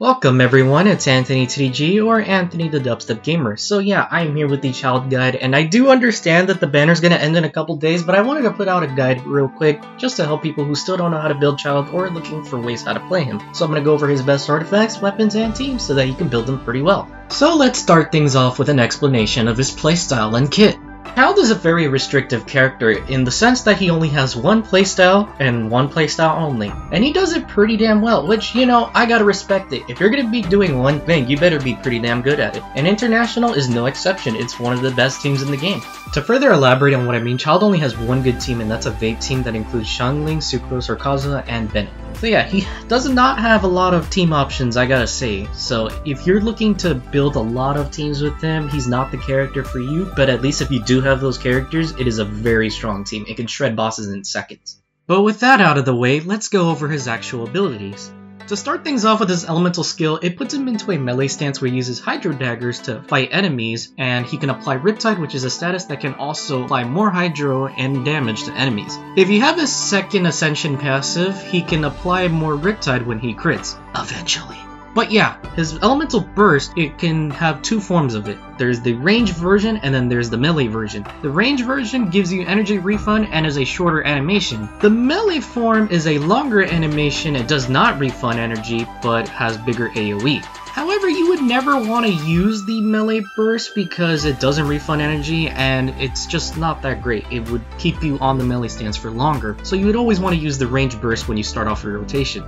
Welcome everyone, it's Anthony TDG, or Anthony the Dubstep Gamer. So yeah, I'm here with the Childe guide, and I do understand that the banner's gonna end in a couple days, but I wanted to put out a guide real quick, just to help people who still don't know how to build Childe or are looking for ways how to play him. So I'm gonna go over his best artifacts, weapons, and teams so that you can build them pretty well. So let's start things off with an explanation of his playstyle and kit. Childe is a very restrictive character in the sense that he only has one playstyle and one playstyle only. And he does it pretty damn well, which, you know, I gotta respect it. If you're gonna be doing one thing, you better be pretty damn good at it. And International is no exception, it's one of the best teams in the game. To further elaborate on what I mean, Childe only has one good team, and that's a vape team that includes Xiangling, Sucrose, Urkaza, and Bennett. So yeah, he does not have a lot of team options, I gotta say. So if you're looking to build a lot of teams with him, he's not the character for you, but at least if you do have those characters, it is a very strong team. It can shred bosses in seconds. But with that out of the way, let's go over his actual abilities. To start things off with his elemental skill, it puts him into a melee stance where he uses Hydro Daggers to fight enemies, and he can apply Riptide, which is a status that can also apply more Hydro and damage to enemies. If you have his second Ascension passive, he can apply more Riptide when he crits, eventually. But yeah, his elemental burst, it can have two forms of it. There's the range version and then there's the melee version. The range version gives you energy refund and is a shorter animation. The melee form is a longer animation. It does not refund energy but has bigger AoE. However, you would never want to use the melee burst because it doesn't refund energy and it's just not that great. It would keep you on the melee stance for longer. So you would always want to use the range burst when you start off your rotation.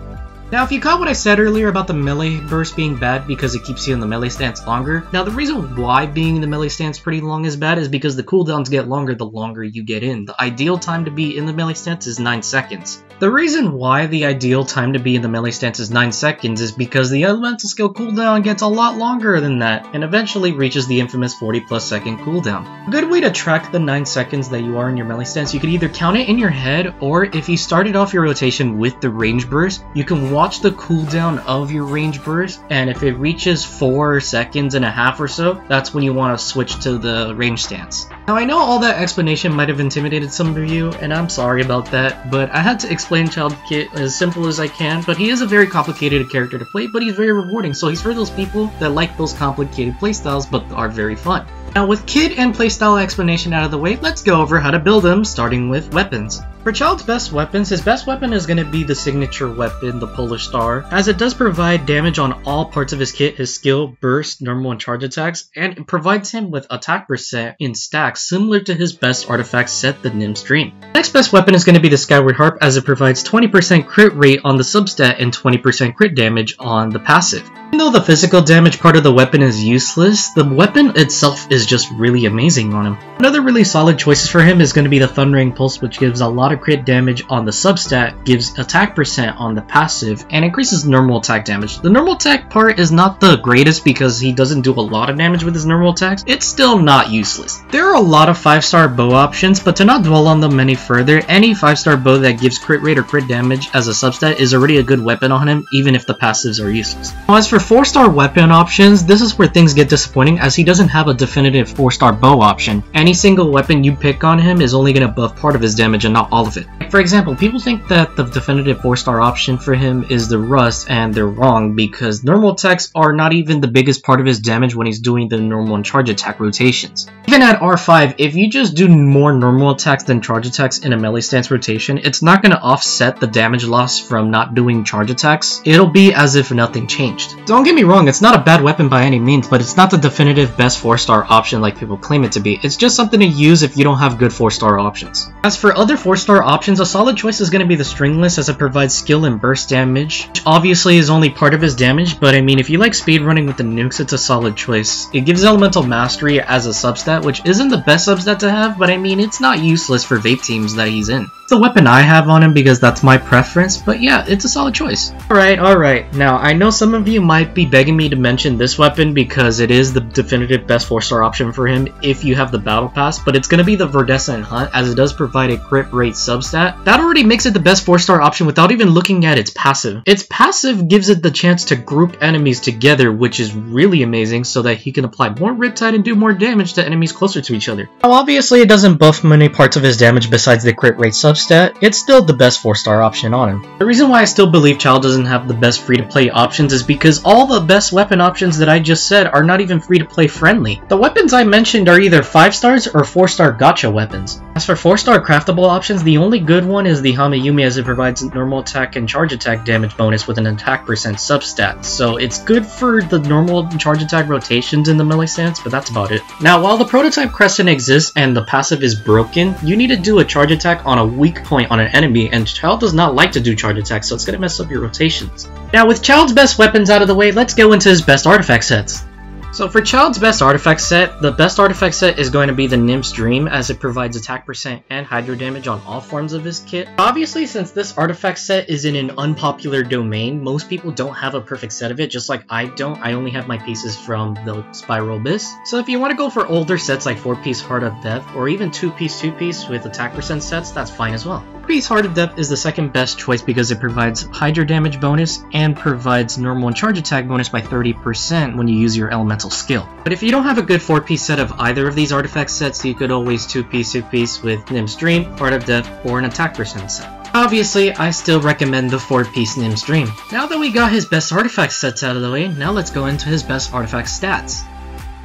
Now, if you caught what I said earlier about the melee burst being bad because it keeps you in the melee stance longer, now the reason why being in the melee stance pretty long is bad is because the cooldowns get longer the longer you get in. The ideal time to be in the melee stance is 9 seconds. The reason why the ideal time to be in the melee stance is 9 seconds is because the elemental skill cooldown gets a lot longer than that and eventually reaches the infamous 40+ second cooldown. A good way to track the 9 seconds that you are in your melee stance, you could either count it in your head, or if you started off your rotation with the range burst, you can watch the cooldown of your range burst, and if it reaches 4 seconds and a half or so, that's when you want to switch to the range stance. Now I know all that explanation might have intimidated some of you, and I'm sorry about that, but I had to explain Childe Kit as simple as I can, but he is a very complicated character to play, but he's very rewarding, so he's for those people that like those complicated playstyles but are very fun. Now with kit and playstyle explanation out of the way, let's go over how to build them, starting with weapons. For Childe's best weapons, his best weapon is going to be the signature weapon, the Polish Star, as it does provide damage on all parts of his kit, his skill, burst, normal, and charge attacks, and it provides him with attack percent in stacks similar to his best artifact set, the Nymph's Dream. Next best weapon is going to be the Skyward Harp, as it provides 20% crit rate on the substat and 20% crit damage on the passive. Even though the physical damage part of the weapon is useless, the weapon itself is just really amazing on him. Another really solid choices for him is going to be the Thundering Pulse, which gives a lot of crit damage on the substat, gives attack percent on the passive, and increases normal attack damage. The normal attack part is not the greatest because he doesn't do a lot of damage with his normal attacks. It's still not useless. There are a lot of 5-star bow options, but to not dwell on them any further, any 5-star bow that gives crit rate or crit damage as a substat is already a good weapon on him, even if the passives are useless. Now, as for 4-star weapon options, this is where things get disappointing as he doesn't have a definitive 4-star bow option. Any single weapon you pick on him is only going to buff part of his damage and not all of it. For example, people think that the definitive 4-star option for him is the Rust, and they're wrong because normal attacks are not even the biggest part of his damage when he's doing the normal and charge attack rotations. Even at R5, if you just do more normal attacks than charge attacks in a melee stance rotation, it's not going to offset the damage loss from not doing charge attacks. It'll be as if nothing changed. Don't get me wrong, it's not a bad weapon by any means, but it's not the definitive best 4-star option like people claim it to be. It's just something to use if you don't have good 4-star options. As for other 4-star options, a solid choice is going to be the Stringless, as it provides skill and burst damage, which obviously is only part of his damage, but I mean, if you like speedrunning with the nukes, it's a solid choice. It gives Elemental Mastery as a substat, which isn't the best substat to have, but I mean, it's not useless for vape teams that he's in. It's the weapon I have on him because that's my preference, but yeah, it's a solid choice. Alright, now I know some of you might be begging me to mention this weapon because it is the definitive best 4-star option for him if you have the Battle Pass, but it's going to be the Verdescent Hunt, as it does provide a crit rate substat. That already makes it the best 4-star option without even looking at its passive. Its passive gives it the chance to group enemies together, which is really amazing, so that he can apply more Riptide and do more damage to enemies closer to each other. Now obviously it doesn't buff many parts of his damage besides the crit rate substat, substat, it's still the best 4-star option on him. The reason why I still believe Childe doesn't have the best free-to-play options is because all the best weapon options that I just said are not even free-to-play friendly. The weapons I mentioned are either 5-stars or 4-star gacha weapons. As for 4-star craftable options, the only good one is the Hamayumi, as it provides normal attack and charge attack damage bonus with an attack percent substat, so it's good for the normal charge attack rotations in the melee stance, but that's about it. Now, while the prototype Crescent exists and the passive is broken, you need to do a charge attack on a weak point on an enemy, and Childe does not like to do charge attacks, so it's gonna mess up your rotations. Now, with Childe's best weapons out of the way, let's go into his best artifact sets. So for Childe's best artifact set, the best artifact set is going to be the Nymph's Dream, as it provides attack percent and hydro damage on all forms of his kit. Obviously, since this artifact set is in an unpopular domain, most people don't have a perfect set of it, just like I don't. I only have my pieces from the Spiral Abyss. So if you want to go for older sets like 4-piece Heart of Death, or even 2-piece with attack percent sets, that's fine as well. 4-piece Heart of Death is the second best choice because it provides hydro damage bonus and provides normal and charge attack bonus by 30% when you use your elemental skill. But if you don't have a good 4-piece set of either of these artifact sets, you could always 2-piece with Nymph's Dream, Heart of Death, or an attack percent set. Obviously, I still recommend the 4-piece Nymph's Dream. Now that we got his best artifact sets out of the way, now let's go into his best artifact stats.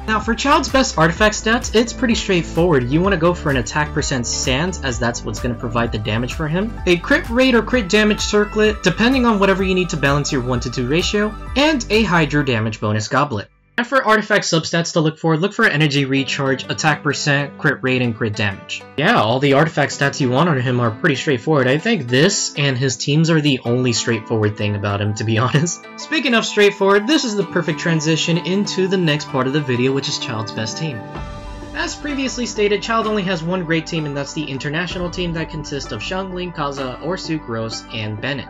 Now for Childe's best artifact stats, it's pretty straightforward. You want to go for an attack percent Sands, as that's what's going to provide the damage for him, a crit rate or crit damage circlet, depending on whatever you need to balance your 1-to-2 ratio, and a hydro damage bonus goblet. And for artifact substats to look for energy recharge, attack percent, crit rate, and crit damage. Yeah, all the artifact stats you want on him are pretty straightforward. I think this and his teams are the only straightforward thing about him, to be honest. Speaking of straightforward, this is the perfect transition into the next part of the video, which is Childe's best team. As previously stated, Childe only has one great team, and that's the international team that consists of Xiangling, Kaza, or Sucrose, and Bennett.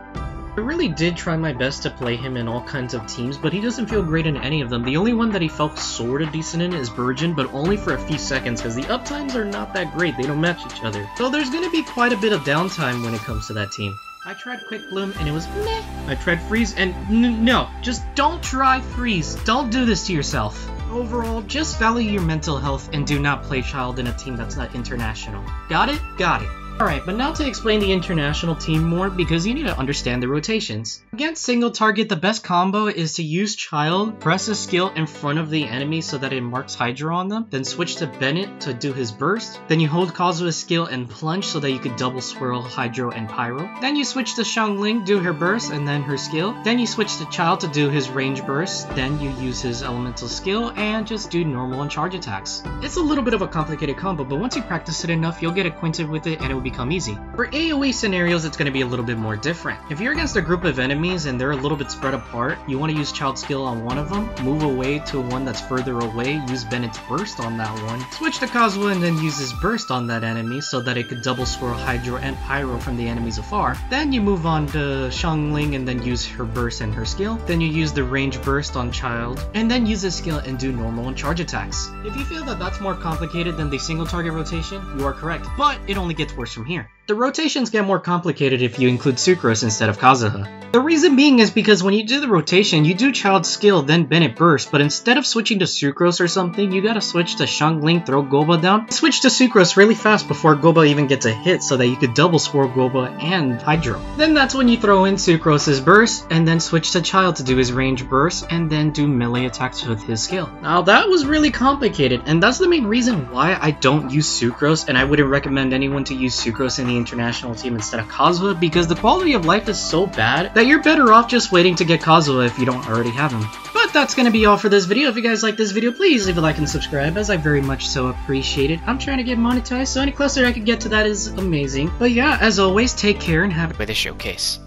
I really did try my best to play him in all kinds of teams, but he doesn't feel great in any of them. The only one that he felt sorta decent in is Burgeon, but only for a few seconds, because the uptimes are not that great, they don't match each other. So there's gonna be quite a bit of downtime when it comes to that team. I tried Quick Bloom and it was meh. I tried Freeze and no, just don't try Freeze. Don't do this to yourself. Overall, just value your mental health and do not play Childe in a team that's not international. Got it? Got it. Alright, but now to explain the international team more, because you need to understand the rotations. Against single target, the best combo is to use Childe, press a skill in front of the enemy so that it marks Hydro on them, then switch to Bennett to do his burst, then you hold Kazuha's skill and plunge so that you could double swirl Hydro and Pyro, then you switch to Xiangling, do her burst and then her skill, then you switch to Childe to do his range burst, then you use his elemental skill and just do normal and charge attacks. It's a little bit of a complicated combo, but once you practice it enough, you'll get acquainted with it and it will become easy. For AoE scenarios, it's going to be a little bit more different. If you're against a group of enemies and they're a little bit spread apart, you want to use Childe's skill on one of them, move away to one that's further away, use Bennett's burst on that one, switch to Kazuha and then use his burst on that enemy so that it could double swirl Hydro and Pyro from the enemies afar. Then you move on to Xiangling and then use her burst and her skill. Then you use the range burst on Childe, and then use his skill and do normal and charge attacks. If you feel that that's more complicated than the single target rotation, you are correct, but it only gets worse from here. The rotations get more complicated if you include Sucrose instead of Kazuha. The reason being is because when you do the rotation, you do Childe's skill, then Bennett burst, but instead of switching to Sucrose or something, you gotta switch to Xiangling, throw Goba down, switch to Sucrose really fast before Goba even gets a hit so that you could double swirl Goba and Hydro. Then that's when you throw in Sucrose's burst, and then switch to Childe to do his range burst, and then do melee attacks with his skill. Now that was really complicated, and that's the main reason why I don't use Sucrose, and I wouldn't recommend anyone to use Sucrose in the international team instead of Kazuha, because the quality of life is so bad that you're better off just waiting to get Kazuha if you don't already have him. But that's gonna be all for this video. If you guys like this video, please leave a like and subscribe, as I very much so appreciate it. I'm trying to get monetized, so any closer I can get to that is amazing. But yeah, as always, take care and have with a showcase.